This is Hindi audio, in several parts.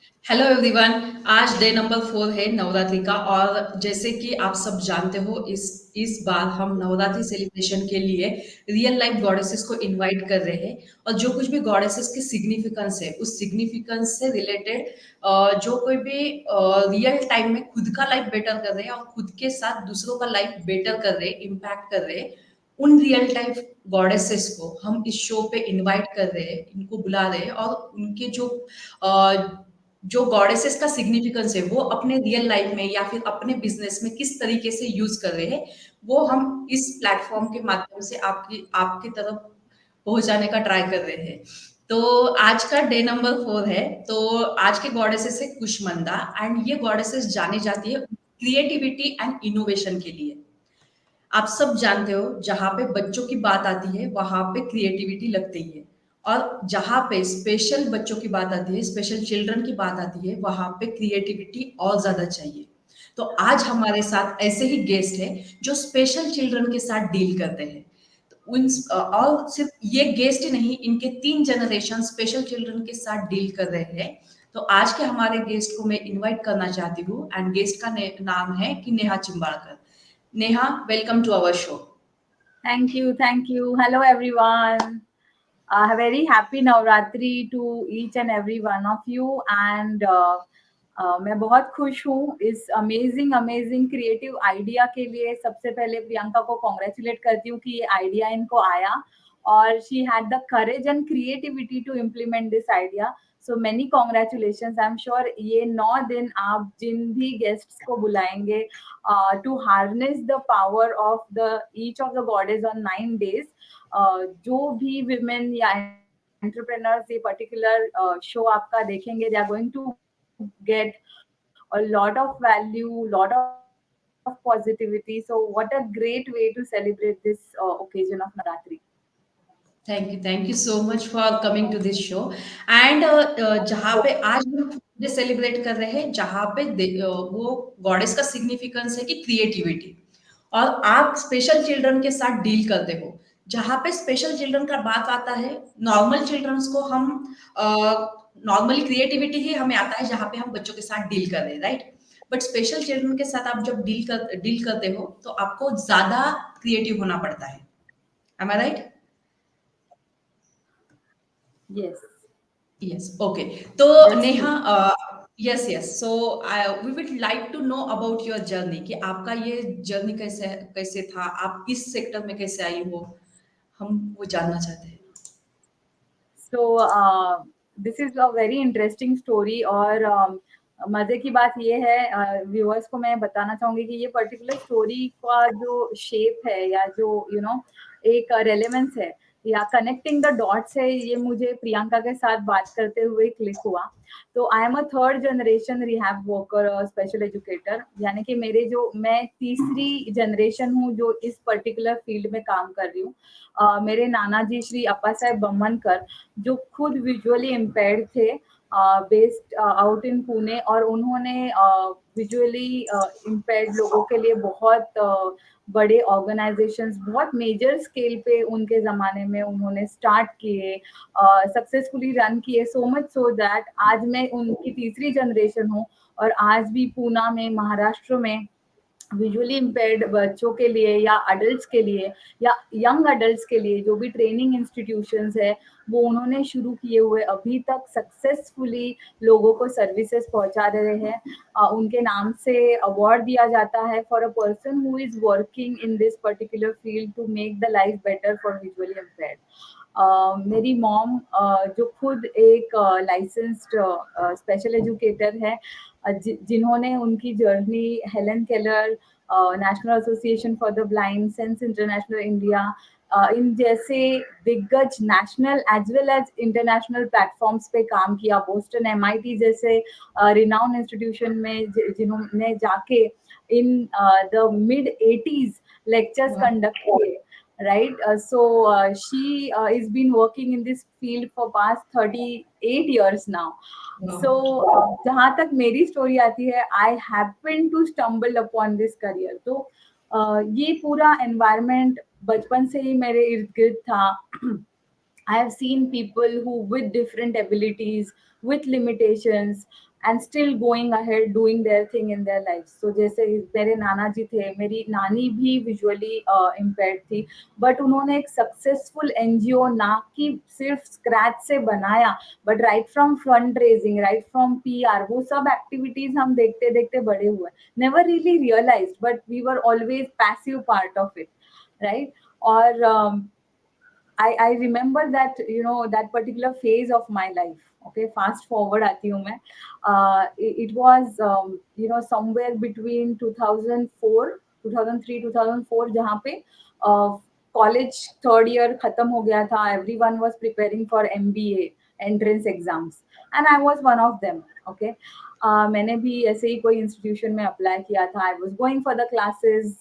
Hello everyone. आज डे नंबर 4 है नवरात्रि का। और जैसे कि आप सब जानते हो, इस बार हम नवरात्रि सेलिब्रेशन के लिए रियल लाइफ गॉडेसेस को इनवाइट कर रहे हैं। और जो कुछ भी गॉडेसेस की सिग्निफिकेंस है, उस सिग्निफिकेंस से रिलेटेड जो कोई भी रियल टाइम में खुद का लाइफ बेटर कर रहे हैं और खुद के साथ दूसरों का लाइफ बेटर कर रहे हैं, इम्पैक्ट कर रहे हैं, उन रियल टाइम गॉडेसेस को हम इस शो पे इनवाइट कर रहे हैं, इनको बुला रहे हैं। और उनके जो गॉडेसेस का सिग्निफिकेंस है, वो अपने रियल लाइफ में या फिर अपने बिजनेस में किस तरीके से यूज कर रहे हैं, वो हम इस प्लेटफॉर्म के माध्यम से आपकी आपकी तरफ पहुंचाने का ट्राई कर रहे हैं। तो आज का डे नंबर 4 है। तो आज के गॉडेसेस है कुष्मंदा। एंड ये गॉडेसेस जानी जाती है क्रिएटिविटी एंड इनोवेशन के लिए। आप सब जानते हो, जहां पे बच्चों की बात आती है वहां पे क्रिएटिविटी लगती है। और जहां पे स्पेशल बच्चों की बात आती है, स्पेशल चिल्ड्रन की बात आती है, वहां पे क्रिएटिविटी और ज्यादा चाहिए। तो आज हमारे साथ ऐसे ही गेस्ट है जो स्पेशल चिल्ड्रन के साथ डील करते हैं। तो और सिर्फ ये गेस्ट ही नहीं, इनके 3 जनरेशन स्पेशल चिल्ड्रन के साथ डील कर रहे हैं। तो आज के हमारे गेस्ट को मैं इनवाइट करना चाहती हूँ। एंड गेस्ट का नाम है कि Neha चिंबाड़कर। Neha, welcome to our show. Thank you, thank you. Hello, everyone. A very happy Navratri to each and every one of you. And मैं बहुत खुश हूँ इस अमेजिंग क्रिएटिव आइडिया के लिए। सबसे पहले प्रियंका को कॉन्ग्रेचुलेट करती हूँ कि ये आइडिया इनको आया और she had the courage and creativity to implement this idea. So many congratulation. I am sure ये 9 दिन आप जिन भी गेस्ट्स को बुलाएंगे to harness the power of the each of the goddess on 9 days, जो भी विमेन या एंटरप्रेन्योर्स ये पर्टिकुलर शो आपका देखेंगे, they are going to get a lot of value, lot of positivity. So what a great way to celebrate this occasion of Navratri. Thank you so much for coming to this show. And जहाँ पे आज हम डे सेलिब्रेट कर रहे हैं, जहाँ पे वो गॉडेस का सिग्निफिकेंस है कि क्रिएटिविटी। और आप स्पेशल चिल्ड्रन के साथ डील करते हो। जहाँ पे स्पेशल चिल्ड्रन का बात आता है, नॉर्मल चिल्ड्रंस को हम नॉर्मली क्रिएटिविटी ही हमें आता है जहाँ पे हम बच्चों के साथ डील कर रहे हैं, राइट। बट स्पेशल चिल्ड्रन के साथ आप जब डील करते हो तो आपको ज्यादा क्रिएटिव होना पड़ता है। M I right? Yes, Yes, okay. So that's Neha, true. yes. So we would like to know about your journey कि आपका ये जर्नी कैसे कैसे था, आप किस सेक्टर में कैसे आई हो, हम वो जानना चाहते हैं। So this is a very interesting story और मजे की बात ये है, व्यूअर्स को मैं बताना चाहूंगी कि ये पर्टिकुलर स्टोरी का जो शेप है या जो एक रेलेवेंस है या कनेक्टिंग द डॉट्स है, ये मुझे प्रियंका के साथ बात करते हुए क्लिक हुआ। तो आई am a third generation rehab worker और स्पेशल एजुकेटर, यानी कि मैं तीसरी जनरेशन हूँ जो इस पर्टिकुलर फील्ड में काम कर रही हूँ। मेरे नाना जी श्री अप्पा साहेब बम्मनकर, जो खुद विजुअली इम्पेयर्ड थे, बेस्ड आउट इन पुणे, और उन्होंने विजुअली इम्पेयर्ड लोगों के लिए बहुत बड़े ऑर्गेनाइजेशंस, बहुत मेजर स्केल पे उनके ज़माने में उन्होंने स्टार्ट किए, सक्सेसफुली रन किए, सो मच सो दैट आज मैं उनकी तीसरी जनरेशन हूँ। और आज भी पूना में, महाराष्ट्र में, विजुअली इम्पेयर्ड बच्चों के लिए या अडल्ट्स के लिए या यंग अडल्ट्स के लिए जो भी ट्रेनिंग इंस्टीट्यूशंस है, वो उन्होंने शुरू किए हुए अभी तक सक्सेसफुली लोगों को सर्विसेज पहुंचा रहे हैं। उनके नाम से अवार्ड दिया जाता है for a person who is working in this particular field to make the life better for visually impaired. मेरी मॉम, जो खुद एक लाइसेंस्ड स्पेशल एजुकेटर है, जिन्होंने उनकी journey Helen Keller, national association for the blind, Sense international India, इन जैसे दिग्गज national as well as international platforms पे काम किया, बोस्टन एमआईटी जैसे रिनाउंड इंस्टीट्यूशन में जिन्होंने जाके in the mid-80s lectures conduct किए, right? She is been working in this field for past 38 years now. So जहाँ तक मेरी स्टोरी आती है, I happen to stumble upon this career. तो ये पूरा एनवायरनमेंट बचपन से ही मेरे इर्द गिर्द था। I have seen people who with different abilities, with limitations, and still going ahead doing their thing in their lives. So जैसे मेरे नाना जी थे, मेरी नानी भी विजुअली इम्पेयर्ड थी, बट उन्होंने एक सक्सेसफुल एनजीओ ना कि सिर्फ स्क्रैच से बनाया, but right from fund raising, right from PR, वो सब एक्टिविटीज हम देखते देखते बड़े हुए, never really realised, but we were always passive part of it, right. और I remember that, you know, that particular phase of my life. Okay, fast forward आती हूँ मैं. It was you know, somewhere between 2004, 2003, 2004, जहाँ पे कॉलेज थर्ड ईयर खत्म हो गया था. Everyone was preparing for MBA entrance exams, and I was one of them. Okay, मैंने भी ऐसे ही कोई इंस्टीट्यूशन में अप्लाई किया था. I was going for the classes,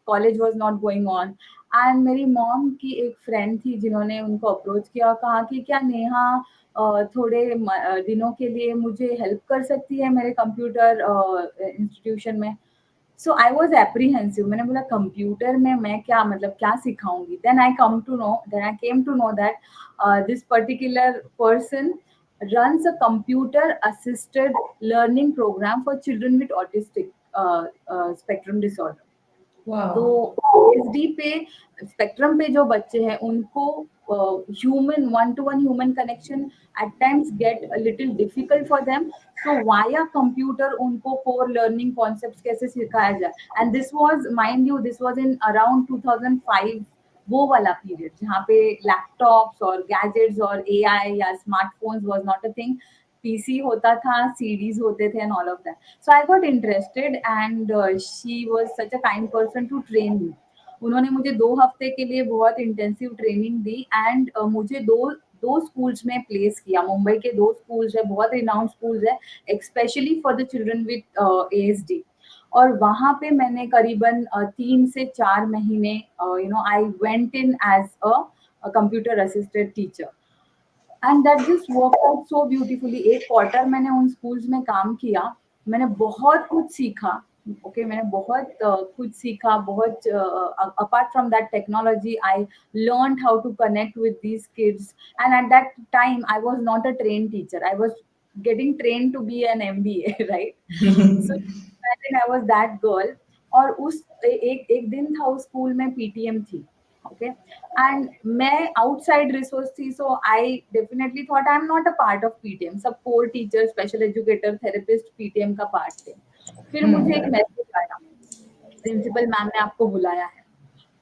college was not going on. And मेरी मॉम की एक फ्रेंड थी जिन्होंने उनको अप्रोच किया और कहा कि क्या नेहा थोड़े दिनों के लिए मुझे हेल्प कर सकती है मेरे कंप्यूटर इंस्टीट्यूशन में. So I was apprehensive. मैंने बोला कंप्यूटर में मैं क्या, मतलब क्या सिखाऊंगी. Then I came to know that this particular person runs a computer assisted learning program for children with autistic spectrum disorder. तो वाओ! एसडी पे, स्पेक्ट्रम पे जो बच्चे हैं उनको human, one two one human connection eight times get a little difficult for them. तो वाया कंप्यूटर उनको कोर लर्निंग कॉन्सेप्ट्स कैसे सिखाया जाए. And this was, mind you, this was in around 2005, वो वाला पीरियड जहाँ पे लैपटॉप्स और गैजेट्स और एआई या smartphones was not a thing. PC होता था, सीडीज होते थे, and all of that. So I got interested, and she was such a kind person to train me. उन्होंने मुझे 2 हफ्ते के लिए बहुत इंटेंसिव ट्रेनिंग दी, एंड मुझे दो दो स्कूल्स में प्लेस किया. मुंबई के 2 स्कूल्स है, बहुत रिनाउंड स्कूल्स है, specially for the children with ASD. और वहाँ पे मैंने करीबन 3 से 4 महीने, you know, I went in as a computer assisted teacher, and that just work out so beautifully. एक क्वार्टर मैंने उन स्कूल्स में काम किया. मैंने बहुत कुछ सीखा. ओके, मैंने बहुत कुछ सीखा. बहुत apart from that technology, I learn how to connect with these kids. And at that time I was not a train teacher, I was getting trained to be an MBA, right? So imagine I was that girl. और उस एक दिन था उस स्कूल में पीटीएम थी. ओके, एंड मैं आउटसाइड रिसोर्स थी, so I definitely thought I am not a part of PTM. सब core teacher, special educator, therapist PTM का पार्ट थे. फिर मुझे एक मैसेज आया, प्रिंसिपल मैम ने आपको बुलाया है.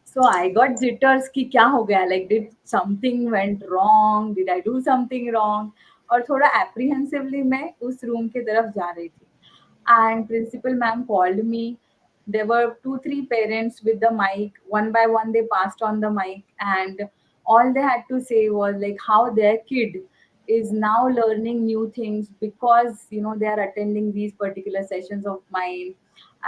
सो आई गॉट जिटर्स कि क्या हो गया, like did something went wrong, did I do something wrong. और थोड़ा एप्रीहेंसिवली मैं उस रूम की तरफ जा रही थी, and principal ma'am called me. There were 2 3 parents with the mic. One by one they passed on the mic, and all they had to say was like how their kid is now learning new things because, you know, they are attending these particular sessions of mine.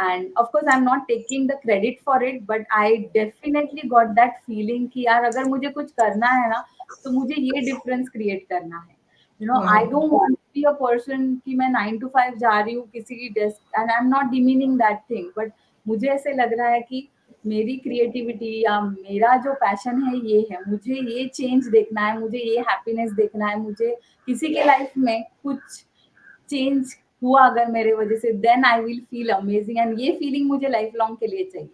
And of course I'm not taking the credit for it, but I definitely got that feeling कि यार अगर मुझे कुछ करना है ना, तो मुझे ये डिफरेंस क्रिएट करना है. You know, I wow! don't want to be a person कि मैं 9 to 5 जा रही हूँ किसी की desk, and I am not demeaning that thing, but मुझे ऐसे लग रहा है कि मेरी क्रिएटिविटी या मेरा जो पैशन है ये है. मुझे ये चेंज देखना है, मुझे ये हैप्पीनेस देखना है, मुझे किसी के लाइफ में कुछ चेंज हुआ अगर मेरे वजह से, then I will feel amazing, and ये फीलिंग मुझे लाइफ लॉन्ग के लिए चाहिए.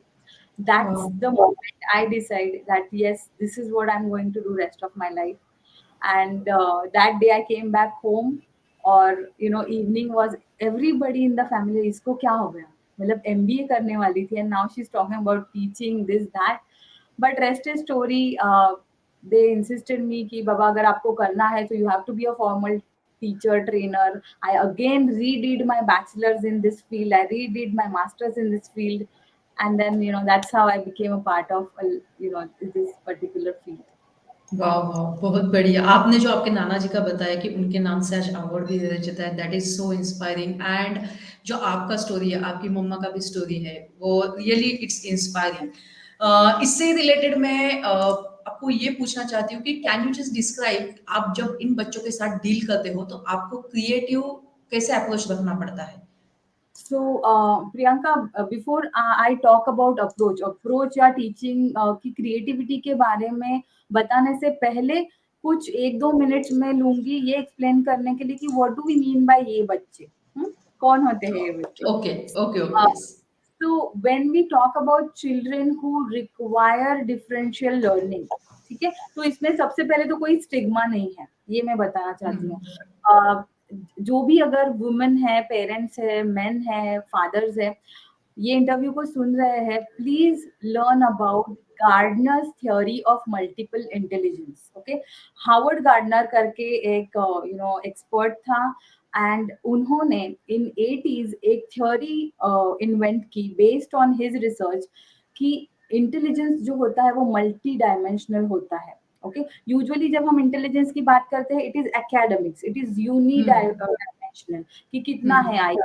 That's wow! the moment I decide that yes, this is what I'm going to do rest of my life. And that day I came back home, और you know, evening was, everybody in the family, इसको क्या हो गया, मतलब MBA करने वाली थी, and now she's talking about teaching this that. But rest is story. They insisted me कि बाबा अगर आपको करना है तो you have to be a formal teacher trainer. I again redid my bachelor's in this field, I redid my master's in this field, and then, you know, that's how I became a part of you know, this particular field. वाह! वाह! बहुत बढ़िया। आपने जो आपके नाना जी का बताया कि उनके नाम से आज अवार्ड भी दिया जाता है, that is so inspiring and जो आपका स्टोरी है, आपकी मम्मा का भी स्टोरी है, वो रियली इट्स इंस्पायरिंग। इससे रिलेटेड मैं आपको ये पूछना चाहती हूँ कि कैन यू जस्ट डिस्क्राइब आप जब इन बच्चों के साथ डील करते हो, तो आपको क्रिएटिव कैसे अप्रोच रखना पड़ता है? So, Priyanka, before I talk about approach या टीचिंग की क्रिएटिविटी के बारे में बताने से पहले कुछ 1-2 मिनट्स में लूंगी ये एक्सप्लेन करने के लिए कि what do we mean by ये बच्चे. कौन होते हैं ये बच्चे? Okay, okay, Uh, okay. so when we talk about children who require differential learning, ठीक है, तो इसमें सबसे पहले तो कोई स्टिग्मा नहीं है, ये मैं बताना चाहती हूँ। हुँ, जो भी अगर वुमेन है, पेरेंट्स है, मेन है, फादर्स है, ये इंटरव्यू को सुन रहे हैं, please learn about Gardner's theory of multiple intelligence. Okay, Howard Gardner करके एक एक्सपर्ट था, एंड उन्होंने इन 80s एक थ्योरी इन्वेंट की बेस्ड ऑन हिज रिसर्च कि इंटेलिजेंस जो होता है वो मल्टी डायमेंशनल होता है। ओके, यूजुअली जब हम इंटेलिजेंस की बात करते हैं, it is academics, it is uni hmm, dimensional, कि कितना है हुँ, आई,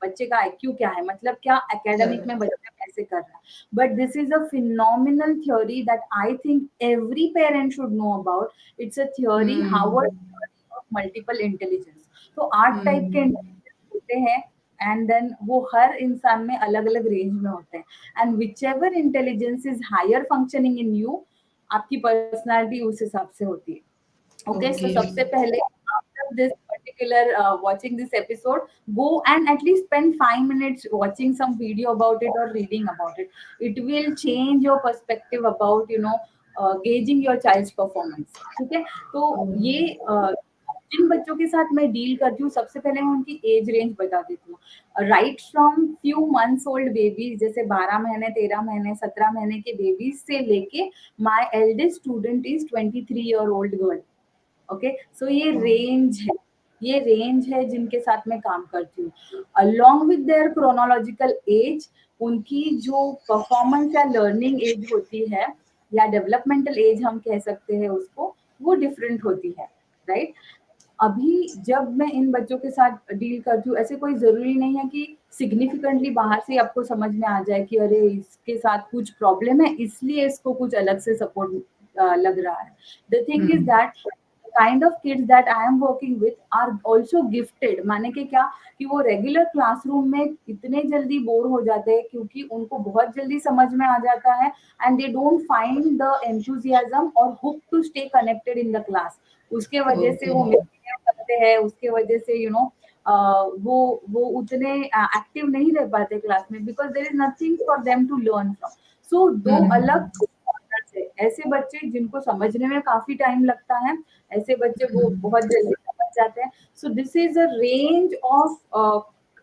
बच्चे का आईक्यू क्या है, मतलब क्या एकेडमिक में करेक्ट। बच्चा कैसे कर रहा है। But this is a phenomenal theory that I think every parent should know about. It's a theory, Harvard hmm, theory of multiple intelligence. तो 8 टाइप के हुँ, इंटेलिजेंस होते हैं, एंड देन वो हर इंसान में अलग अलग रेंज में होते हैं, and whichever intelligence is higher functioning in you, आपकी पर्सनालिटी उस हिसाब से होती है। Okay, so okay. सबसे पहले after this particular watching this episode, go and at least spend 5 minutes watching some video about it or reading about it. It will change your perspective about gauging your child's performance. ठीक है, तो ये जिन बच्चों के साथ मैं डील करती हूँ, सबसे पहले मैं उनकी एज रेंज बता देती हूँ। Right from few months old babies, जैसे 12 महीने, 13 महीने, 17 महीने के बेबीज से लेके my eldest student is 23 year old girl. Okay, so ये रेंज है, ये रेंज है जिनके साथ मैं काम करती हूँ। Along with their chronological age, उनकी जो परफॉर्मेंस या लर्निंग एज होती है, या डेवलपमेंटल एज हम कह सकते हैं उसको, वो डिफरेंट होती है, राइट। अभी जब मैं इन बच्चों के साथ डील करती हूँ, ऐसे कोई ज़रूरी नहीं है कि सिग्निफिकेंटली बाहर से आपको समझ में आ जाए कि अरे इसके साथ कुछ प्रॉब्लम है, इसलिए इसको कुछ अलग से सपोर्ट लग रहा है। The thing is hmm, that kind of kids that I am working with are also gifted, माने कि क्या, कि वो रेगुलर क्लासरूम में इतने जल्दी बोर हो जाते हैं क्योंकि उनको बहुत जल्दी समझ में आ जाता है, and they don't find the enthusiasm और hook to stay connected in the class. उसके वजह से ओके। वो मिसबिहेव करते हैं, उसके वजह से वो उतने एक्टिव नहीं रह पाते क्लास में, because there is nothing for them to learn from. So दो अलग हुँ, corners है, ऐसे बच्चे जिनको समझने में काफी टाइम लगता है, ऐसे बच्चे वो हुँ, बहुत जल्दी समझ जाते हैं। So this is a range of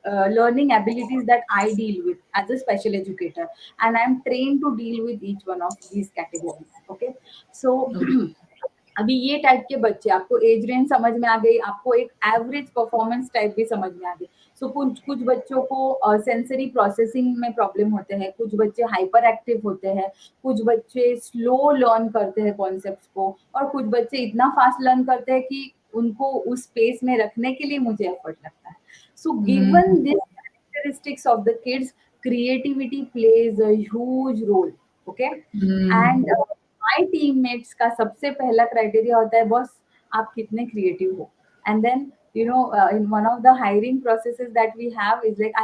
learning abilities that I deal with as a special educator, and I'm trained to deal with each one of these categories. Okay, so okay. अभी ये टाइप के बच्चे, आपको एज रेंज समझ में आ गई, आपको एक एवरेज परफॉर्मेंस टाइप भी समझ में आ गई। सो कुछ कुछ बच्चों को सेंसरी प्रोसेसिंग में प्रॉब्लम होते हैं, कुछ बच्चे हाइपर एक्टिव होते हैं, कुछ बच्चे स्लो लर्न करते हैं कॉन्सेप्ट्स को, और कुछ बच्चे इतना फास्ट लर्न करते हैं कि उनको उस स्पेस में रखने के लिए मुझे एफर्ट लगता है। So given hmm, this characteristics of the kids, creativity plays a huge role. Okay, and hmm, my teammates का सबसे पहला क्राइटेरिया होता है, बॉस आप कितने क्रिएटिव हो। And then in one of the hiring processes that we have is like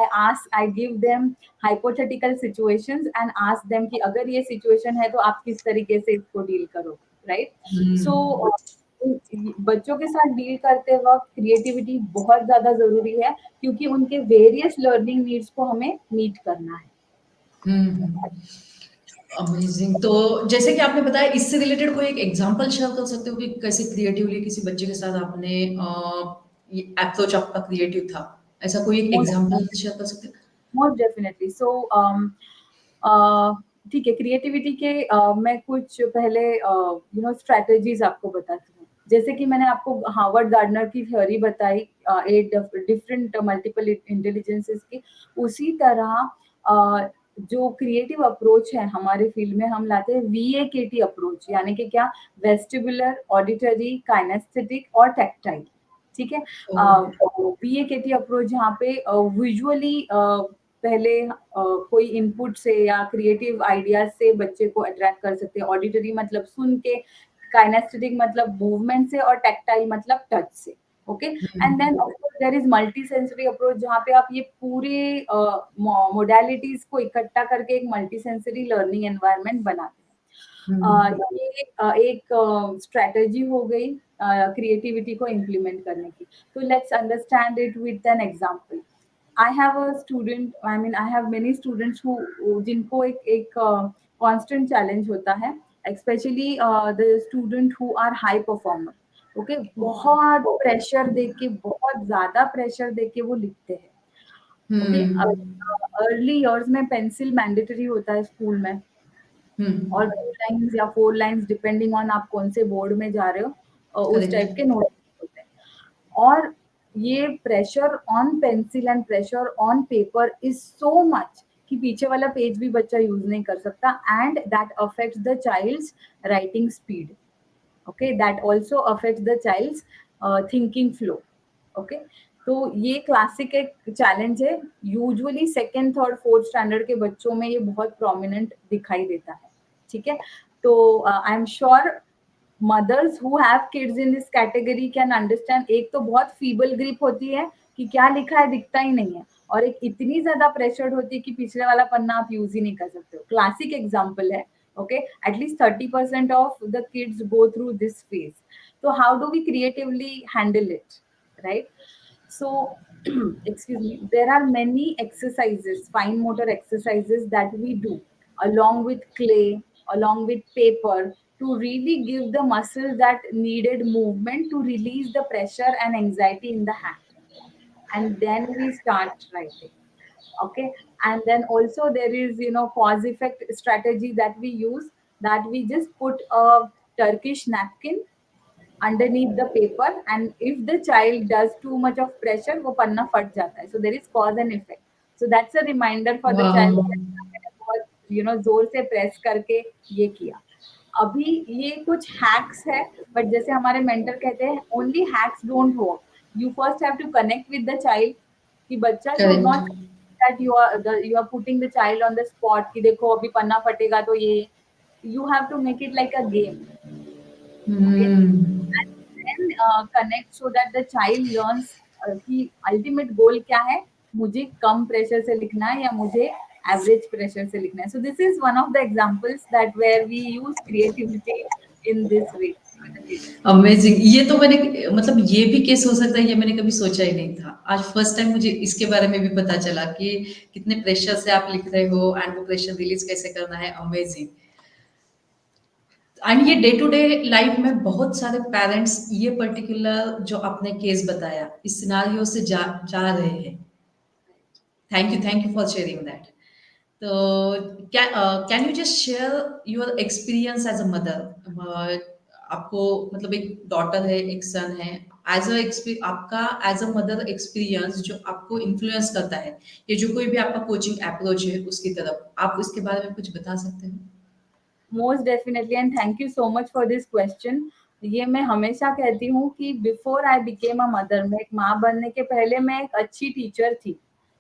I give them hypothetical situations and ask them कि अगर ये situation है तो आप किस तरीके से इसको डील करोगे, राइट। सो हुँ, बच्चों के साथ डील करते वक्त क्रिएटिविटी बहुत ज्यादा जरूरी है, क्योंकि उनके वेरियस लर्निंग नीड्स को हमें मीट करना है। हुँ। अमेज़िंग। तो जैसे कि आपने बताया, इससे रिलेटेड कोई एक एग्ज़ाम्पल शेयर कर सकते हो कि कैसे क्रिएटिवली किसी बच्चे के साथ आपने ये अप्रोच आपका क्रिएटिव था? ऐसा कोई एक मोस्ट एग्ज़ाम्पल शेयर कर सकते हैं? Most definitely. सो ठीक है, क्रिएटिविटी के मैं कुछ पहले स्ट्रैटेजीज आपको बताती हूँ। जैसे कि मैंने आपको हार्वर्ड गार्डनर की थ्योरी बताई, 8 डिफरेंट मल्टीपल इंटेलिजेंसेस की, उसी तरह जो क्रिएटिव अप्रोच है हमारे फील्ड में, हम लाते हैं वीएकेटी अप्रोच, यानी कि क्या, वेस्टिबुलर, ऑडिटरी, काइनेस्थेटिक और टैक्टाइल। ठीक है, ओह! वीएकेटी अप्रोच जहाँ पे विजुअली पहले कोई इनपुट से या क्रिएटिव आइडियाज से बच्चे को अट्रैक्ट कर सकते हैं, ऑडिटरी मतलब सुन के, काइनेस्थेटिक मतलब मूवमेंट से, और टैक्टाइल मतलब टच से। Okay, and hmm, then of course there is multi sensory approach, जहाँ पे आप ये पूरे मोडालिटीज को इकट्ठा करके एक मल्टी सेंसरी लर्निंग एनवायरनमेंट बनाते हैं। हुँ, ये एक स्ट्रैटेजी हो गई क्रिएटिविटी को इम्प्लीमेंट करने की। तो let's understand it with an example. I have a student, I mean, I have many students who जिनको एक constant challenge होता है, especially the student who are high performer. Okay बहुत प्रेशर देख के, बहुत ज्यादा प्रेशर देख के वो लिखते हैं. ओके हम्म. अर्ली इयर्स में पेंसिल मैंडेटरी होता है स्कूल में, और हम्म. 2 लाइन्स या 4 लाइन्स डिपेंडिंग ऑन आप कौन से बोर्ड में जा रहे हो, उस करेक्ट. टाइप के नोट होते हैं. और ये pressure on pencil and pressure on paper is so much कि पीछे वाला पेज भी बच्चा यूज नहीं कर सकता, and that affects the child's writing speed. Okay that also affects the child's thinking flow. Okay तो ये क्लासिक एक चैलेंज है. Usually second third fourth standard के बच्चों में ये बहुत प्रोमिनेंट दिखाई देता है. ठीक है. तो आई am sure mothers who have kids in this category can understand. एक तो बहुत फीबल ग्रिप होती है कि क्या लिखा है दिखता ही नहीं है, और एक इतनी ज्यादा प्रेशर्ड होती है कि पिछले वाला पन्ना आप यूज ही नहीं कर सकते हो. क्लासिक एग्जाम्पल है. Okay at least 30% of the kids go through this phase. तो how do we creatively handle it, right? So excuse me, there are many exercises, fine motor exercises that we do along with clay, along with paper, to really give the muscles that needed movement to release the pressure and anxiety in the hand, and then we start writing. Okay, and then also there is, cause effect strategy that we use, that we just put a Turkish napkin underneath the paper, and if the child does too much of pressure वो पन्ना फट जाता है. So there is cause and effect. So that's a reminder for the child वाह. that मैंने बहुत जोर से प्रेस करके ये किया. अभी ये कुछ हैक्स है, बट जैसे हमारे मेंटर कहते हैं, only hacks don't work. You first have to connect with the child, कि बच्चा should correct. Not that you are putting the child on the spot कि देखो अभी पन्ना फटेगा तो ये. You have to make it like a game. Okay, hmm. and then connect so that the child learns कि ultimate goal क्या है, मुझे कम प्रेशर से लिखना है या मुझे एवरेज प्रेशर से लिखना है. So this is one of the examples that where we use creativity in this way with the kids. Amazing. ये तो मैंने, मतलब ये भी केस हो सकता है, ये मैंने कभी सोचा ही नहीं था. आज फर्स्ट टाइम मुझे इसके बारे में भी पता चला कि कितने प्रेशर से आप लिख रहे हो एंड वो प्रेशर रिलीज कैसे करना है. अमेजिंग. एंड ये डे टू डे लाइफ में बहुत सारे पेरेंट्स ये पर्टिकुलर जो आपने केस बताया इस सिनारियो से जा रहे हैं. Thank you for sharing that. तो can you just share your experience as a mother. आपको मतलब एक डॉटर है, एक सन है. आपका एज अ मदर एक्सपीरियंस जो आपको इन्फ्लुएंस करता है, ये जो कोई भी आपका कोचिंग अप्रोच है उसकी तरफ, आप उसके बारे में कुछ बता सकते हो? Most definitely, and thank you so much for this question. ये मैं हमेशा कहती हूँ कि before I became a mother, मैं एक माँ बनने के पहले मैं एक अच्छी टीचर थी.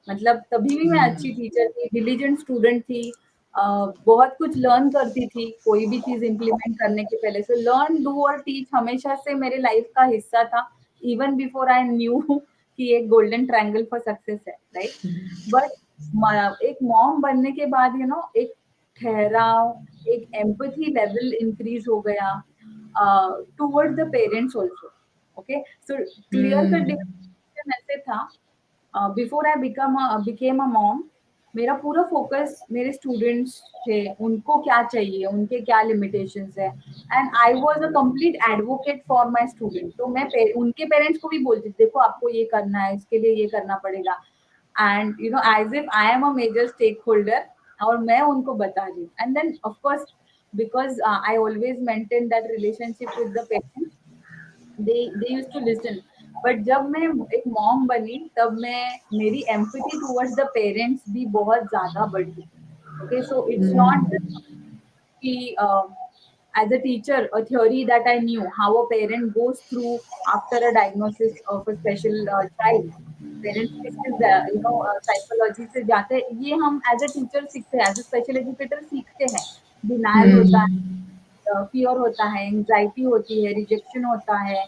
मतलब तभी भी मैं अच्छी टीचर थी, डिलीजेंट स्टूडेंट थी, बहुत कुछ लर्न करती थी कोई भी चीज इम्प्लीमेंट करने के पहले. सो लर्न डू और टीच हमेशा से मेरे लाइफ का हिस्सा था, इवन बिफोर आई न्यू कि एक गोल्डन ट्रायंगल फॉर सक्सेस है, राइट? बट एक मॉम बनने के बाद एक ठहराव, एक एम्पैथी लेवल इंक्रीज हो गया towards the parents also. Okay so clear cut hmm. Differentiation ऐसे था. Before I became a mom, मेरा पूरा फोकस मेरे स्टूडेंट्स थे, उनको क्या चाहिए, उनके क्या लिमिटेशंस है, and I was a complete advocate for my student. तो मैं उनके पेरेंट्स को भी बोलती थी, देखो आपको ये करना है, इसके लिए ये करना पड़ेगा, and as if I am a major stakeholder, और मैं उनको बता रही हूँ. And then of course because I always maintain that relationship with the parents, they used to listen. But जब मैं एक मॉम बनी तब मैं मेरी एम्पैथी टुवर्ड्स द पेरेंट्स भी बहुत ज्यादा बढ़ी. ओके सो इट्स नॉट कि as a teacher, a theory that I knew how a parent goes through after a diagnosis of a special child. Parents किस साइकोलॉजी से जाते हैं, ये हम एज अ टीचर सीखते हैं, एज अ स्पेशल एजुकेटर सीखते हैं. डिनायल होता है, हम्म. फियर होता है, एंग्जाइटी होती है, रिजेक्शन होता है,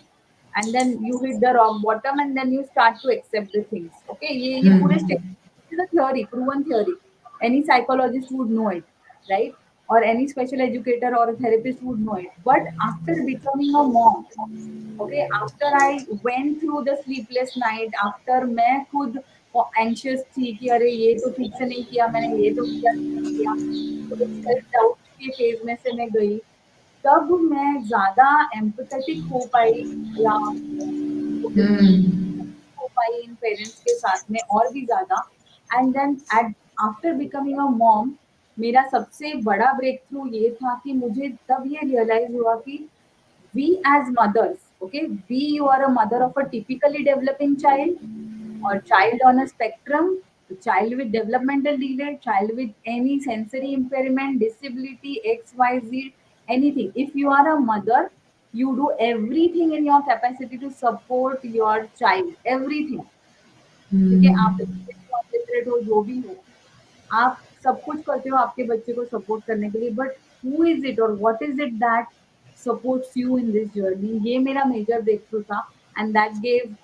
and then you hit the rock bottom and then you start to accept the things. Okay ये पूरे hmm. Stage is a theory, proven theory. Any psychologist would know it, right? Or any special educator or a therapist would know it. But after becoming a mom, okay, after I went through the sleepless night, after मैं खुद एंशियस थी कि अरे ये तो ठीक से नहीं किया मैंने, ये तो किया, तो सेल्फ डाउट के फेज में से मैं गई। तब मैं ज़्यादा एम्पैथेटिक हो पाई या हम्म। हो पाई इन पेरेंट्स के साथ में और भी ज़्यादा। And then at after becoming a mom, मेरा सबसे बड़ा ब्रेक थ्रू ये था कि मुझे तब ये रियलाइज़ हुआ कि we as mothers, okay, be you are a mother of a typically developing child or child on a spectrum, child with developmental delay, child with any sensory impairment, disability, XYZ, anything. If you are a mother, you do everything in your capacity to support your child, everything. ठीक है, आप हम्म। illiterate हो, जो भी हो, आप सब कुछ करते हो आपके बच्चे को सपोर्ट करने के लिए, बट हु इज इट और what is it that supports you in this journey, ये मेरा मेजर ब्रेक थ्रू था। And that gave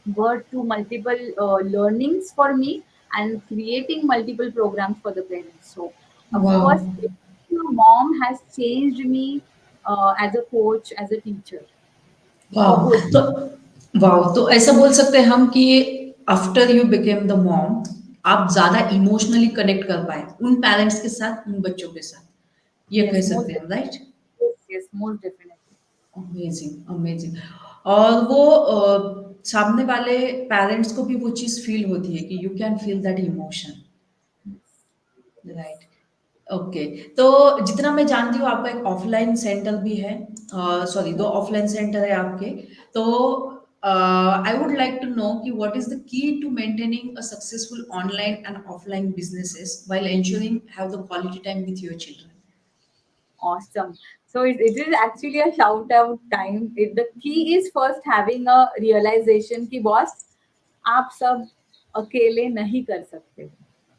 birth to multiple learnings for me and creating multiple programs for the parents. So, of वाह। course, being a mom has changed me as a coach, as a teacher, for वाह good. तो वाह तो ऐसा बोल सकते हैं हम कि after you became the mom आप ज्यादा इमोशनली कनेक्ट कर पाए उन पेरेंट्स के साथ, उन बच्चों के साथ, ये कह Yes, सकते most हैं, right? yes, yes, most definitely. Amazing, amazing. और वो सामने वाले पेरेंट्स को भी वो चीज फील होती है कि you can feel that emotion, Yes. Right? Okay. तो जितना मैं जानती हूँ आपका एक ऑफलाइन सेंटर भी है, सॉरी दो ऑफलाइन सेंटर है आपके। तो I would like to know कि what is the key to maintaining a successful online and offline businesses while ensuring have the quality time with your children. Awesome. So it is actually a shout out time. The key is first having a realization कि बॉस आप सब अकेले नहीं कर सकते,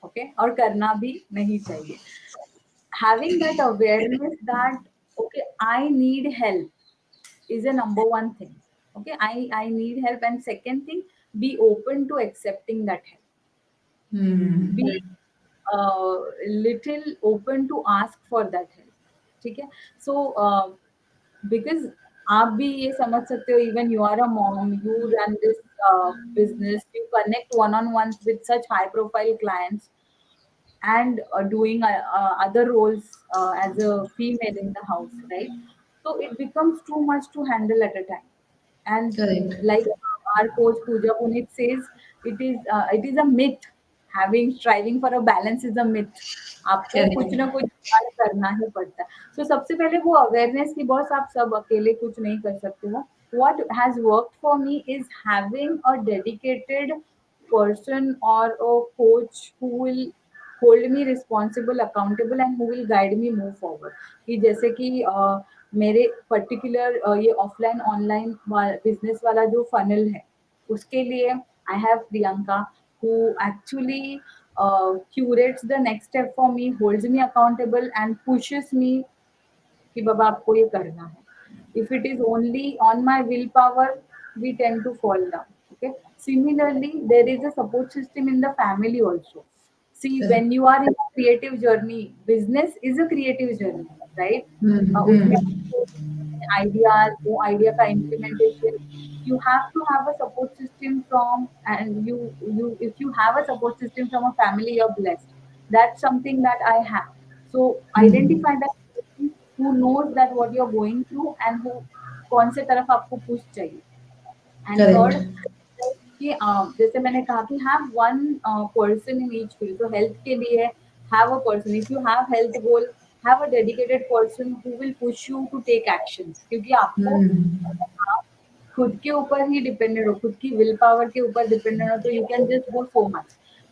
ओके, और करना भी नहीं चाहिए। Having that awareness that okay, I need help is a number one thing. Okay, I need help, and second thing, be open to accepting that help. Be Hmm. little open to ask for that help. ठीक है, so because आप भी ये समझ सकते हो, even you are a mom, you run this business, you connect one on one with such high profile clients, and doing other roles as a female in the house, right? So it becomes too much to handle at a time. And Correct. like our coach Pooja Punit says, it is a myth. Having striving for a balance is a myth. आपको कुछ Correct. ना कुछ जुगाड़ करना ही पड़ता है। So सबसे पहले वो अवेयरनेस की बॉस आप सब अकेले कुछ नहीं कर सकते हो। What has worked for me is having a dedicated person or a coach who will hold me responsible, accountable, and who will guide me move forward. कि जैसे कि मेरे पर्टिकुलर ये ऑफलाइन ऑनलाइन बिजनेस वाला जो फनल है, उसके लिए I have Priyanka who actually curates the next step for me, holds me accountable, and pushes me कि बाबा आपको ये करना है। If it is only on my willpower, we tend to fall down. Okay. Similarly, there is a support system in the family also. See, when Correct. you are in a creative journey, business is a creative journey, right? Hmm. उसमें Hmm. आपको ideas, वो idea का implementation, you have to have a support system from, and you if you have a support system from a family, you're blessed. That's something that I have. So Hmm. identify that person who knows that what you're going through and who कौन से तरफ आपको पुश चाहिए। And Correct. थर्ड कि जैसे मैंने कहा कि have one person in each field. तो हेल्थ के लिए have a person, if you have health goal, have a dedicated person who will push you to take actions, क्योंकि आपको Hmm. आप खुद के ऊपर ही डिपेंडेंट हो, खुद की विल पावर के ऊपर डिपेंडेंट हो, तो you can just go so much.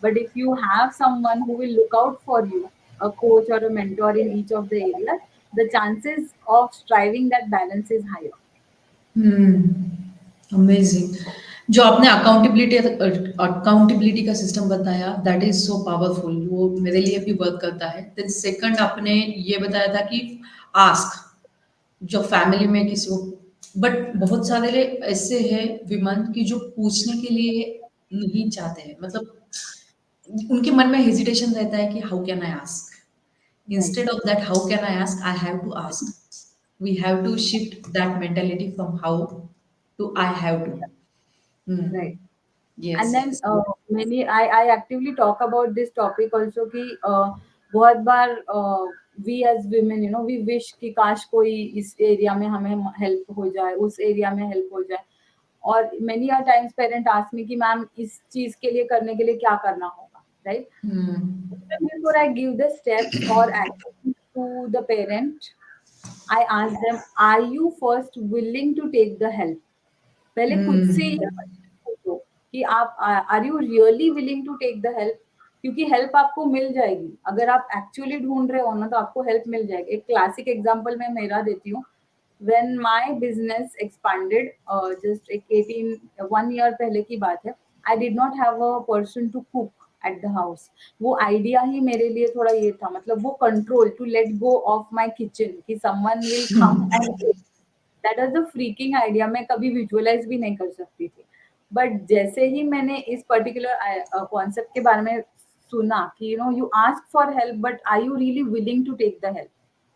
But if you have someone who will look out for you, a coach और a mentor in each of the area, the chances of striving that balance is higher. Amazing. जो आपने अकाउंटेबिलिटी का सिस्टम बताया, दैट इज सो पावरफुल, वो मेरे लिए भी वर्क करता है। देन सेकंड आपने ये बताया था कि आस्क, जो फैमिली में किसी को, बट बहुत सारे ऐसे हैं विमन की जो पूछने के लिए नहीं चाहते हैं, मतलब उनके मन में हेजिटेशन रहता है कि how can I ask, Right, instead of that how can I ask, I have to ask. We have to shift that mentality from how to I have to. Hmm. right. And Yes, then yes. मैंने I actively talk about this topic also कि बहुत बार we as women we wish कि काश कोई इस एरिया में हमें हेल्प हो जाए, उस एरिया में हेल्प हो जाए। और many are times parent ask me कि मैम इस चीज के लिए करने के लिए क्या करना होगा, right? Hmm. Before I give the steps or action to the parent, I ask them, are you first willing to take the help? पहले खुद से ये Hmm. क्वेश्चन पूछो कि आप are you really willing to take the help, क्योंकि हेल्प आपको मिल जाएगी। अगर आप एक्चुअली ढूंढ रहे हो ना तो आपको हेल्प मिल जाएगी। एक क्लासिक एग्जांपल मैं मेरा देती हूँ। When my business expanded, just एक 1 ईयर पहले की बात है, I did not have a person to cook at the house. वो आइडिया ही मेरे लिए थोड़ा ये था, मतलब वो control to let go of my kitchen कि someone will come and that was the freaking idea. मैं कभी विजुअलाइज भी नहीं कर सकती थी। बट जैसे ही मैंने इस पर्टिकुलर कॉन्सेप्ट के बारे में सुना कि you ask for help but are you really willing to take the help.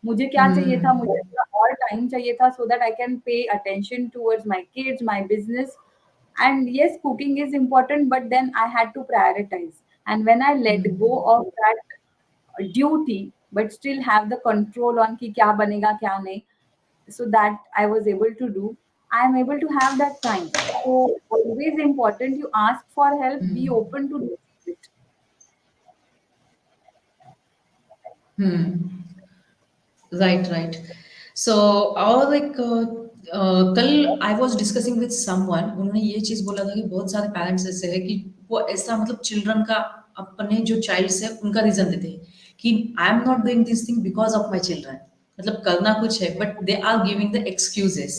मुझे क्या चाहिए था, Hmm. मुझे थोड़ा और टाइम चाहिए था so that I can pay attention towards my kids, my business. And yes, cooking is important, but then I had to prioritize. And when I let go Hmm. of that duty, but still have the control on कि क्या बनेगा क्या नहीं, so that I was able to do, I am able to have that time. So always important, you ask for help, be Hmm. open to receive it. Hmm. Right, right. So, और like कल I was discussing with someone, उन्होंने ये चीज बोला था कि बहुत सारे पेरेंट्स ऐसे है कि वो ऐसा मतलब चिल्ड्रन का, अपने जो चाइल्ड है उनका रीजन देते हैं कि I am not doing this thing because of my children. मतलब करना कुछ है but they are giving the excuses.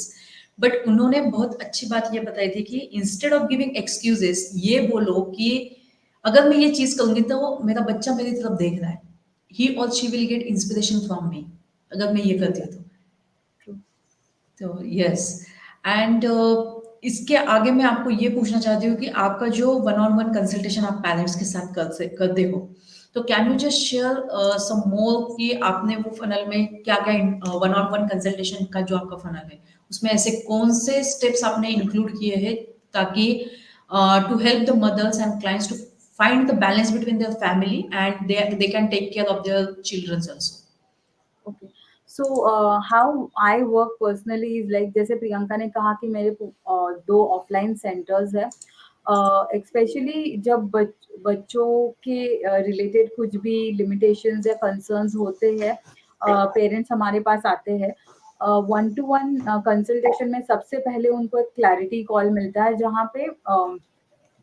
But उन्होंने बहुत अच्छी बात ये बताई थी कि इंस्टेड ऑफ गिविंग एक्सक्यूजेस ये बोलो कि अगर मैं ये चीज करूंगी तो वो मेरा बच्चा मेरी तरफ देख रहा है, ही और she will get inspiration from me अगर मैं ये करती हूँ True. तो यस। एंड इसके आगे मैं आपको ये पूछना चाहती हूँ कि आपका जो वन ऑन वन कंसल्टेशन आप पेरेंट्स के साथ करते हो, तो can you just share some more कि आपने वो फनल में क्या क्या, वन ऑन वन कंसल्टेशन का जो आपका फनल है उसमें ऐसे कौन से स्टेप्स आपने इंक्लूड किए हैं ताकि to help the mothers and clients to find the balance between their family and they can take care of their children also. Okay. So how I work personally is like जैसे प्रियंका ने कहा कि मेरे 2 ऑफलाइन सेंटर्स है। स्पेशली जब बच्चों के रिलेटेड कुछ भी लिमिटेशंस या कंसर्न्स होते हैं, पेरेंट्स हमारे पास आते हैं। 1-to-1 कंसल्टेशन में सबसे पहले उनको एक क्लैरिटी कॉल मिलता है जहाँ पे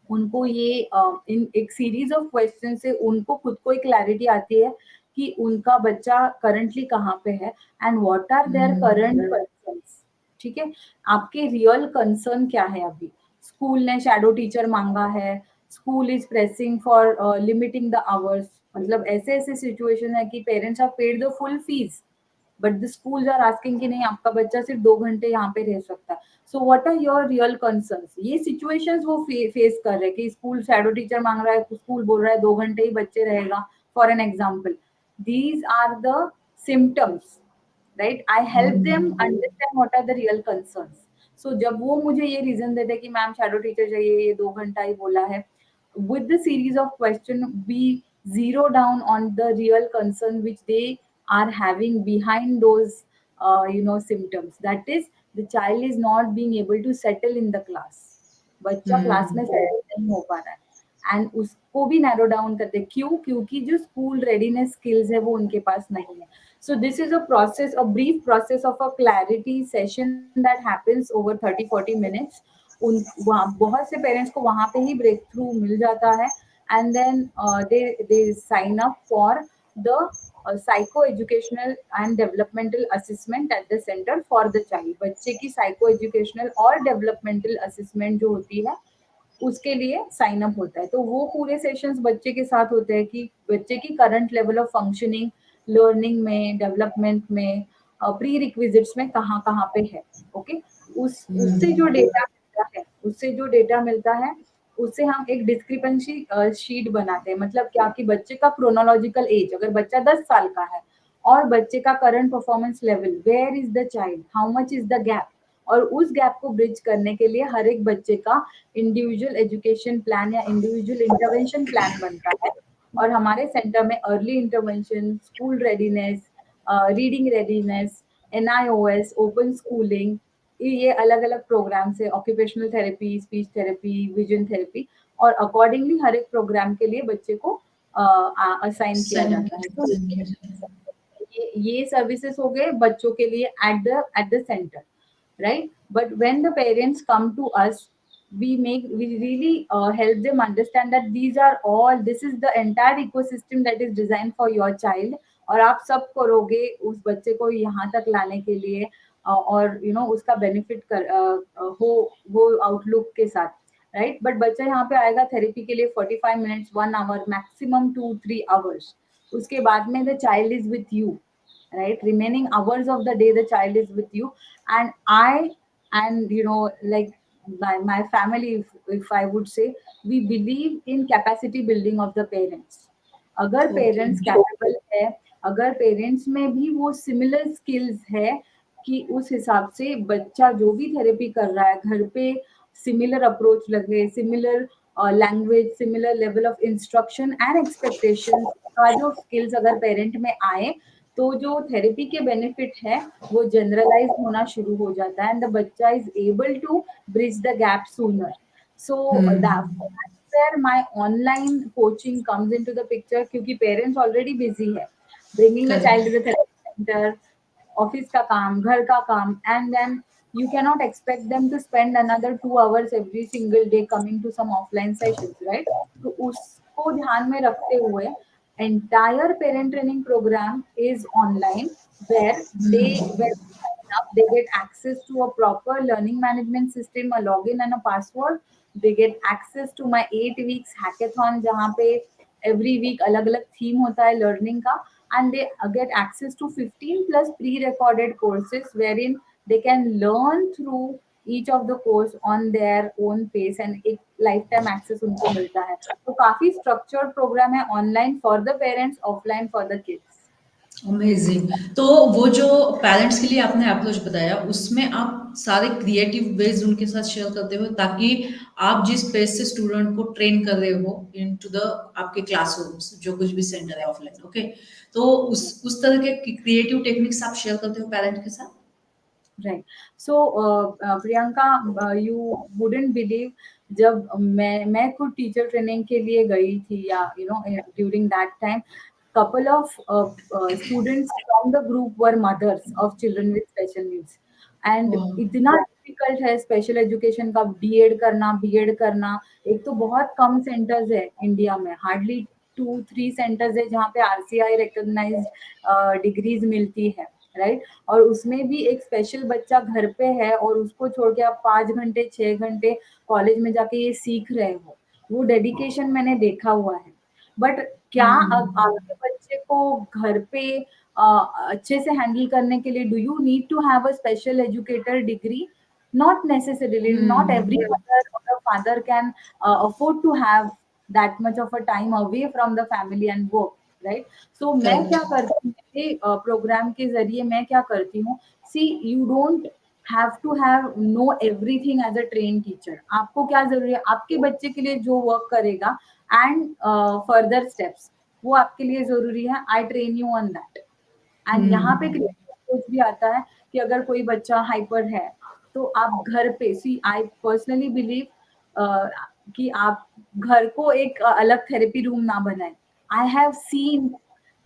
उनको ये इन एक सीरीज ऑफ क्वेश्चन से उनको खुद को एक क्लैरिटी आती है कि उनका बच्चा करंटली कहाँ पे है and what are their current concerns. ठीक है, आपके रियल कंसर्न क्या है अभी? स्कूल ने शैडो टीचर मांगा है, school is pressing for limiting the hours. मतलब ऐसे ऐसे सिचुएशन है कि parents have paid the full fees but the schools are asking कि नहीं आपका बच्चा सिर्फ 2 घंटे यहाँ पे रह सकता है। So what are your real concerns? ये सिचुएशंस वो फेस कर रहे हैं कि स्कूल शैडो टीचर मांग रहा है, स्कूल बोल रहा है 2 घंटे ही बच्चे रहेगा, for an example. These are the symptoms, right? I help them understand what are the real concerns. So जब वो मुझे ये रीजन देते हैं कि मैम शैडो टीचर चाहिए, ये 2 घंटा ही बोला है, with the series of question we zero down on the real concern which they are having behind those symptoms. That is, the child is not being able to settle in the class, बच्चा क्लास में सेटल नहीं हो पा रहा है एंड उसको भी नैरो डाउन करते हैं। क्यों? क्योंकि जो स्कूल रेडीनेस स्किल्स है वो उनके पास नहीं है। So this is a process, a brief process of a clarity session that happens over 30-40 minutes. उन वहाँ बहुत से पेरेंट्स को वहाँ पे ही ब्रेक थ्रू मिल जाता है and then they sign up for the psycho educational and developmental assessment at the centre for the child. बच्चे की साइको एजुकेशनल और डेवलपमेंटल असेसमेंट जो होती है उसके लिए साइन अप होता है। तो वो पूरे सेशंस बच्चे के साथ होते हैं कि बच्चे की current level of functioning, learning में, डेवलपमेंट में, प्री रिक्विजिट्स में कहाँ कहाँ पे है। ओके, उस उससे जो डेटा मिलता है, उससे हम एक डिस्क्रिपेंसी शीट बनाते हैं। मतलब क्या कि बच्चे का क्रोनोलॉजिकल एज, अगर बच्चा 10 साल का है और बच्चे का current performance level, where is the child, how much is the gap, और उस गैप को ब्रिज करने के लिए हर एक बच्चे का इंडिविजुअल एजुकेशन प्लान या इंडिविजुअल इंटरवेंशन प्लान बनता है। और हमारे सेंटर में early intervention, school readiness, reading readiness, NIOS, open schooling, ये अलग अलग प्रोग्राम्स है, occupational therapy, speech therapy, vision therapy, और अकॉर्डिंगली हर एक प्रोग्राम के लिए बच्चे को असाइन किया जाता है। तो ये सर्विसेज हो गए बच्चों के लिए eight the centre, right? But when the parents come to us, we really help them understand that this is the entire ecosystem that is designed for your child, और आप सब करोगे उस बच्चे को यहाँ तक लाने के लिए, और उसका बेनिफिट हो आउटलुक के साथ, राइट? बट बच्चा यहाँ पे आएगा थेरेपी के लिए 45 मिनट्स, 1 आवर, मैक्सिमम 2-3 आवर्स, उसके बाद में the child is with you, right? Remaining hours of the day the child is with you. And like my family, if I would say, we believe in capacity building of the parents. अगर ओके। पेरेंट्स कैपेबल है, अगर पेरेंट्स में भी वो सिमिलर स्किल्स है कि उस हिसाब से बच्चा जो भी थेरेपी कर रहा है घर पे सिमिलर अप्रोच लगे, similar language, similar level of instruction and expectation का जो स्किल्स अगर पेरेंट में आए, तो जो थेरेपी के बेनिफिट है वो जनरलाइज होना शुरू हो जाता है, एंड द बच्चा is able to bridge the gap sooner. So that's where my online coaching comes into the picture, क्योंकि पेरेंट्स ऑलरेडी बिजी है bringing the child to the therapy centre, office का काम, घर का काम, and then you cannot expect them to spend another 2 hours every single day coming to some offline sessions, right? तो उसको ध्यान में रखते हुए entire parent training program is online, where they get access to a proper learning management system, a login and a password. They get access to my 8 weeks hackathon, जहाँ पे every week अलग अलग theme होता है learning का, and they get access to 15 plus pre-recorded courses wherein they can learn through each of the course on their own pace, and एक lifetime access उनको मिलता है। तो काफी structured program है, online for the parents, offline for the kids। Amazing. तो वो जो पेरेंट्स के लिए आपने अप्रोच बताया, उसमें आप सारे क्रिएटिव वेज उनके साथ शेयर करते हो ताकि आप जिस पेज से स्टूडेंट को ट्रेन कर रहे हो इनटू द आपके क्लासरूम्स, जो कुछ भी सेंटर है ऑफलाइन, ओके, तो उस तरह के क्रिएटिव टेक्निक्स आप शेयर करते हो पेरेंट के साथ? Right. So Priyanka, you wouldn't believe, जब मैं खुद टीचर ट्रेनिंग के लिए गई थी, या during that time couple of students from the group were mothers of children with special needs, and इतना डिफिकल्ट है स्पेशल एजुकेशन का बीएड करना। एक तो बहुत कम सेंटर्स है इंडिया में, हार्डली 2-3 सेंटर्स है जहाँ पे RCI रिकॉग्नाइज्ड डिग्रीज मिलती है, राइट? और उसमें भी एक स्पेशल बच्चा घर पे है और उसको छोड़ के आप 5 घंटे 6 घंटे कॉलेज में जाके ये सीख रहे हो, वो डेडिकेशन मैंने देखा हुआ है। बट क्या अब आपके बच्चे को घर पे अच्छे से हैंडल करने के लिए do you need to have a special educator degree? Not necessarily, not every mother और father can afford to have that much of a time away from the family and work, right? So मैं क्या करती हूँ प्रोग्राम के जरिए, मैं क्या करती हूँ, see you don't have to have know everything as a trained teacher। आपको क्या जरूरी है, आपके बच्चे के लिए जो वर्क करेगा एंड फर्दर स्टेप्स वो आपके लिए जरूरी है, I train you on that. And यहाँ पे क्रिएटिव अप्रोच भी आता है कि अगर कोई बच्चा हाइपर है तो आप घर पे, सी आई पर्सनली बिलीव कि आप घर को एक अलग थेरेपी रूम ना बनाए। I have seen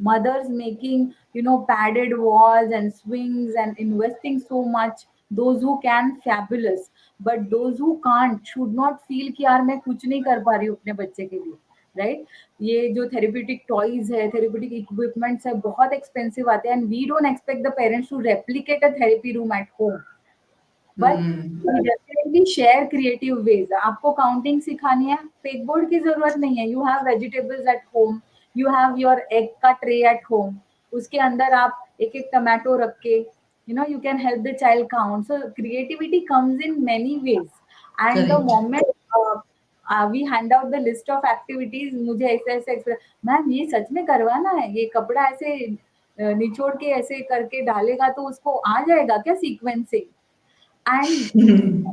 mothers making padded walls and swings and investing so much, those who can fabulous, but those who can't should not feel कि यार मैं कुछ नहीं कर पा रही हूँ अपने बच्चे के लिए, राइट? ये जो थेरेप्यूटिक टॉयज है, थेरेप्यूटिक इक्विपमेंट्स है, बहुत एक्सपेंसिव आते हैं, and we don't expect the parents to replicate a therapy room at home, but definitely share creative ways. आपको काउंटिंग सिखानी है, पेग बोर्ड की जरूरत नहीं है, you have vegetables at home, you have your egg का ट्रे एट होम, उसके अंदर आप एक एक टमाटो रख के you can help the child count। So creativity comes in many ways, and the correct. moment we hand out the list of activities, मुझे ऐसे ऐसे मैम ये सच में करवाना है, ये कपड़ा ऐसे निचोड़ के ऐसे करके डालेगा तो उसको आ जाएगा क्या sequencing? And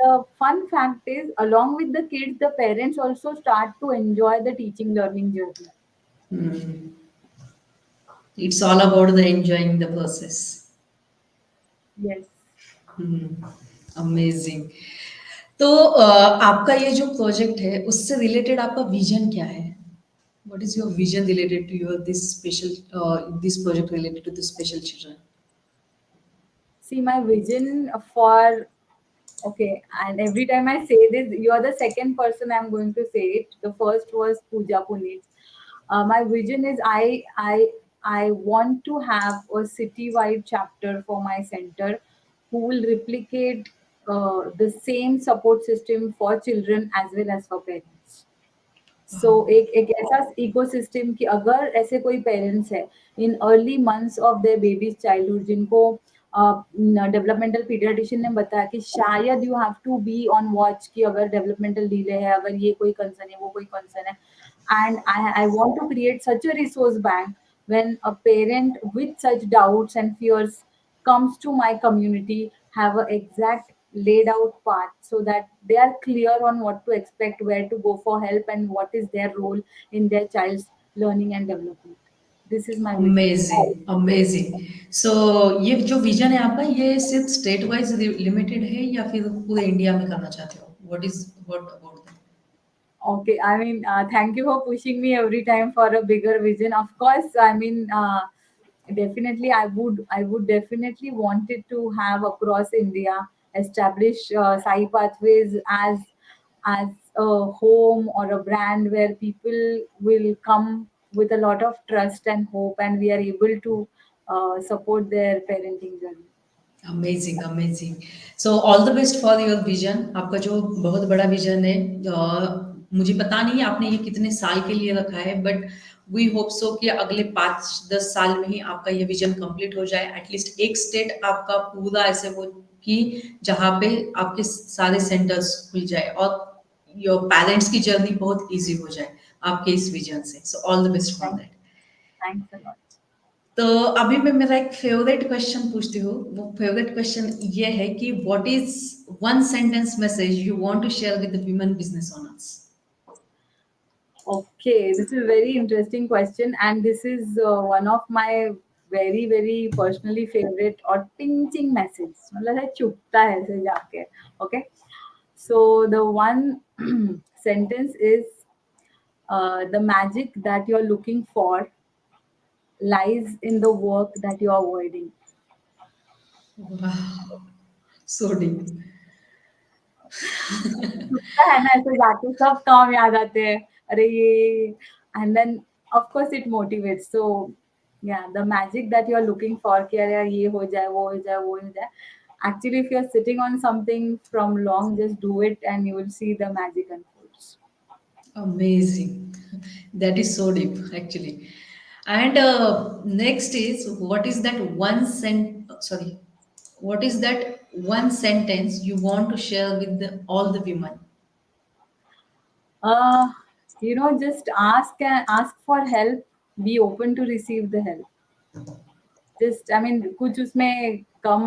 the fun fact is, along with the kids, the parents also start to enjoy the teaching learning journey. Hmm. It's all about the enjoying the process. Yes. Amazing. तो आपका ये जो प्रोजेक्ट है उससे रिलेटेड आपका विजन क्या है? What is your vision related to your this special this project related to this special children? See, my vision for, okay, and every time I say this, you are the second person I'm going to say it. The first was Pooja Puneet. My vision is I want to have a city-wide chapter for my center who will replicate the same support system for children as well as for parents. सो एक एक ऐसा इकोसिस्टम कि अगर ऐसे कोई पेरेंट्स है in early months of their baby's childhood जिनको डेवलपमेंटल पीडियाट्रिशियन ने बताया कि शायद you have to be on watch कि अगर डेवलपमेंटल डिले है, अगर ये कोई कंसर्न है, वो कोई कंसर्न है, and I want to create such a resource bank when a parent with such doubts and fears comes to my community, have a exact laid out path so that they are clear on what to expect, where to go for help, and what is their role in their child's learning and development. This is my vision. Amazing, amazing. So ये जो विजन है आपका ये सिर्फ स्टेट वाइज लिमिटेड है या फिर पूरे इंडिया में करना चाहते हो? What about that? Okay, I mean, thank you for pushing me every time for a bigger vision. Of course, I mean, definitely, I would definitely wanted to have across India establish Sai Pathways as a home or a brand where people will come with a lot of trust and hope, and we are able to support their parenting journey. Amazing, amazing. So all the best for your vision. आपका जो बहुत बड़ा विजन है, मुझे पता नहीं आपने ये कितने साल के लिए रखा है, बट वी होप सो कि अगले 5-10 साल में ही आपका ये विजन कंप्लीट हो जाए. एटलीस्ट एक स्टेट आपका पूरा ऐसे हो कि जहाँ पे आपके सारे सेंटर्स खुल जाए और योर पेरेंट्स की जर्नी बहुत इजी हो जाए आपके इस विजन से. So all the best for Thank, that. thanks a lot. तो अभी मैं मेरा एक फेवरेट क्वेश्चन पूछती हूँ. वो फेवरेट क्वेश्चन ये है कि what is one sentence message you want to share with the women business owners? Okay, this is a very interesting question, and this is one of my very very personally favorite or pinching message. मतलब है चुपता है ऐसे जाके. Okay, so the one sentence is the magic that you're looking for lies in the work that you're avoiding. So deep. छुपता है ना ऐसे जाके सब काम याद आते हैं. अरे ये, and then of course it motivates. So yeah, the magic that you are looking for कि अरे यार ये हो जाए, वो हो जाए, वो हो जाए. Actually, if you are sitting on something from long, just do it and you will see the magic unfolds. Amazing. That is so deep, actually. And next is what is that sorry, what is that one sentence you want to share with all the women? Uh, just ask and ask for help. Be open to receive the help. Just I mean कुछ उसमें कम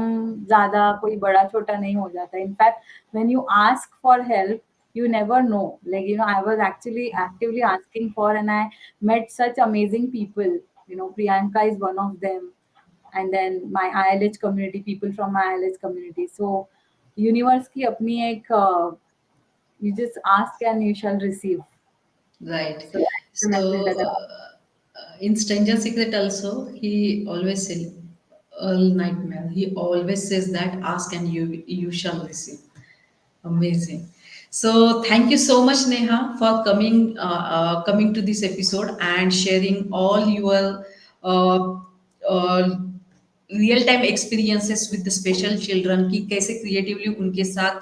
ज्यादा कोई बड़ा छोटा नहीं हो जाता. In fact when you ask for help you never know, like I was actually actively asking for, and I met such amazing people. Priyanka is one of them, and then my ILH community, people from my ILH community. So universe की अपनी एक you just ask and you shall receive. Right. So that's the message So that in Stranger Secret also, he always said, Earl Nightmare. He always says that ask and you shall receive. Amazing. So thank you so much, Neha, for coming to this episode and sharing all your uh, uh, real time experiences with the special children की कैसे क्रिएटिवली उनके साथ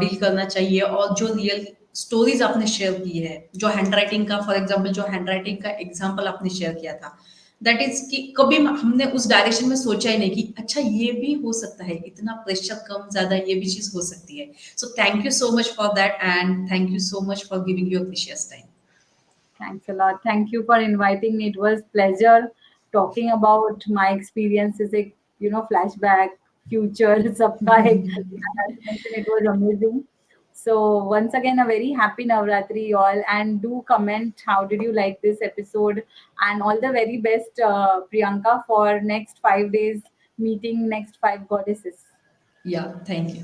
डील करना चाहिए और जो रियल स्टोरीज आपने शेयर की है, जो हैंडराइटिंग का फॉर एग्जांपल जो हैंडराइटिंग का एग्जांपल आपने शेयर किया था, दैट इज कि कभी हमने उस डायरेक्शन में सोचा ही नहीं कि अच्छा ये भी हो सकता है, इतना प्रेशर कम ज्यादा ये भी चीज हो सकती है. So thank you so much for that and thank you so much for giving your precious time. Thanks a lot. Thank you for inviting me. It was pleasure talking about my experiences, like, flashback future. सबका एक as you mentioned, it was amazing. So once again, a very happy Navratri, all, and do comment how did you like this episode, and all the very best, Priyanka, for next 5 days meeting next 5 goddesses. Yeah, thank you.